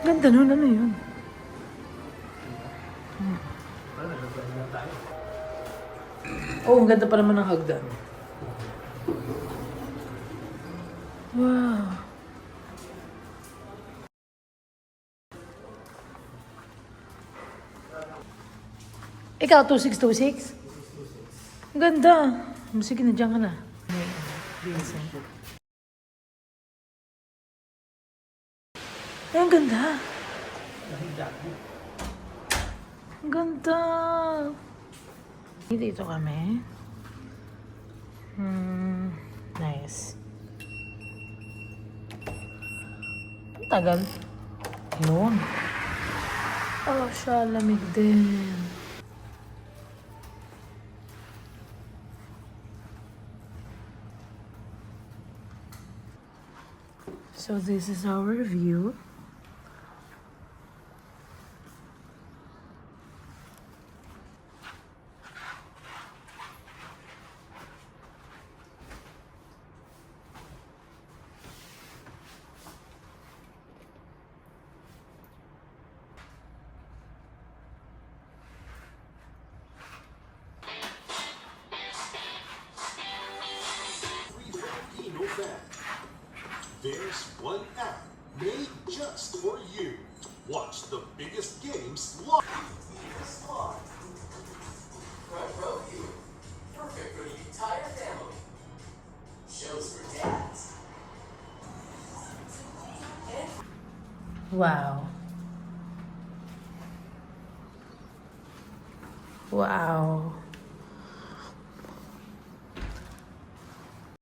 Ganda nun, ano yun? Oh, ang ganda pa naman ng hagdan. Wow. Ikaw, 2626? Ang ganda. Sige na, dyan ka na. Vincent. Ay, ang ganda. Ang ganda. Dito kami. Nice. Ang tagal. Yun. Oh, siya, lamig din. So this is our view. There's one app made just for you. Watch the biggest games live. Front row view. Perfect for the entire family. Shows for dads. Wow. Wow.